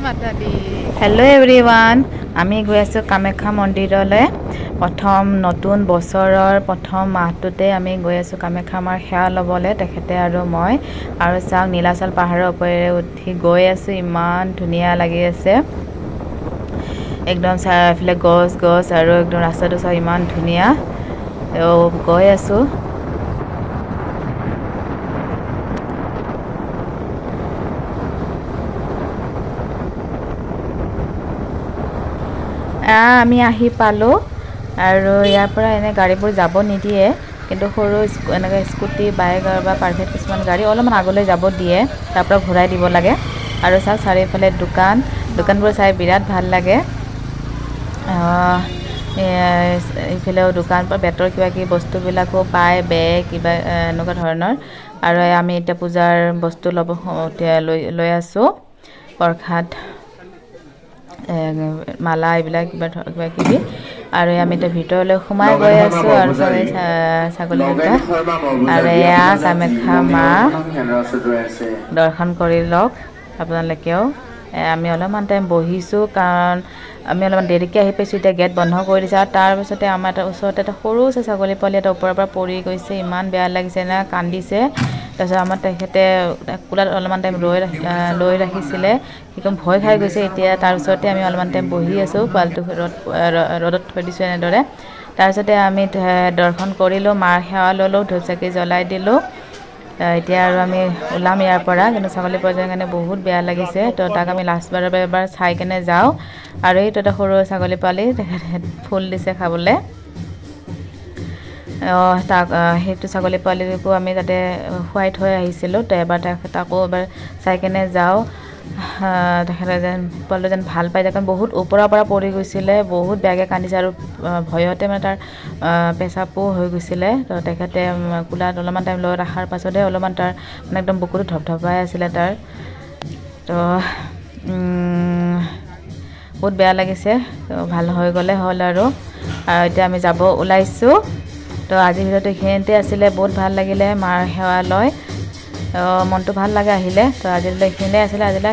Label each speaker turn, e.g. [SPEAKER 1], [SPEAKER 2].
[SPEAKER 1] Hello everyone, আমি গৈ আছো কামাখ্যা মন্দিৰলৈ প্ৰথম নতুন বছৰৰ প্ৰথম মাহটোতে আমি গৈ আছো কামাখ্যা মাৰ সেৱা লবলৈ তেখেতে আৰু মই আৰু চাওক নীলাচল পাহাৰৰ ওপৰেৰে উঠি গৈ আছো ইমান ধুনীয়া লাগি আছে একদম চাৰিওফালে গছ আৰু একদম ৰাস্তাটো চাই ইমান ধুনীয়া গৈ আছো আমি আহি পালো আৰু ইয়াৰ পৰা এনে গাড়ীবোৰ যাব নিদিয়ে কিন্তু সৰু এনেকৈ স্কুটি বাইক বা প্ৰাইভেট কিছুমান গাড়ী অলপমান আগলৈ যাব দিয়ে তাৰ পৰা ঘূৰাই দিব লাগে আৰু চাওক চাৰিওফালে দোকানবোৰ চাই বিৰাট ভাল লাগে এইফালেও দোকান পৰা বেতৰ কিবা কি বস্তুবিলাকো পায় বেগ কিবা এনেকুৱা ধৰণৰ আৰু আমি এতিয়া পূজাৰ বস্তু লৈ আছো প্ৰসাদ মালা এইবিলাক কিবা কিবি আৰু আমি তো ভিতৰলৈ সোমাই গৈ আছো আৰু ছাগলী দুটা আৰু এয়া কামাখ্যা মা দৰ্শন কৰি লওক আপোনালোকেও আমি অলপমান টাইম বহিছো কাৰণ আমি অলপমান দেৰিকৈ আহি পাইছো এতিয়া গেট বন্ধ কৰি দিছে আৰু তাৰ পিছতে আমাৰ ওচৰতে এটা সৰু ছাগলী পোৱালি এটা ওপৰৰ পৰা পৰি গৈছে ইমান বেয়া লাগিছে না কান্দিছে তাৰপিছত আমাৰ তেখেতে কুলাত অলপমান টাইম লৈ ৰাখিছিলে একদম ভয় খাই গৈছে এতিয়া তাৰ পিছতে আমি অলপমান টাইম বহি আছো পালটো ৰ'দত থৈ দিছো এনেদৰে তাৰপিছতে আমি দৰ্শন কৰিলো মাৰ সেৱা ললো ধূপ চাকি জ্বলাই দিলো এতিয়া আৰু আমি ওলাম ইয়াৰ পৰা কিন্তু ছাগলী পোৱালিৰ কাৰণে বহুত বেয়া লাগিছে তো তাক আমি লাষ্টবাৰৰ বাবে এবাৰ চাই কেনে যাওঁ আৰু এইটো এটা সৰু ছাগলী পোৱালি ফুল দিছে খাবলৈ তাক সেইটো ছাগলী পোৱালিকো আমি তাতে খুৱাই থৈ আহিছিলোঁ তো এবাৰ তাকো এবাৰ চাই কেনে যাওঁ তেখেতে যেন পোৱালিটো যেন ভাল পাই কাৰণ বহুত ওপৰৰ পৰা পৰি গৈছিলে বহুত বেয়াকৈ কান্দিছে আৰু ভয়তে মানে তাৰ পেচাবো হৈ গৈছিলে তো তেখেতে কুলাত অলপমান টাইম লৈ ৰখাৰ পাছতে অলপমান তাৰ মানে একদম বুকুটো ধপধপাই আছিলে তাৰ তো বহুত বেয়া লাগিছে ভাল হৈ গ'লে হ'ল আৰু এতিয়া আমি যাব ওলাইছোঁ তো আজিৰ ভিডিঅ'টো এইখিনিতে আছিলে বহুত ভাল লাগিলে মাৰ সেৱা লয় মনটো ভাল লাগে আহিলে তো আজিলৈ এইখিনিতে আছিলে আজিলৈ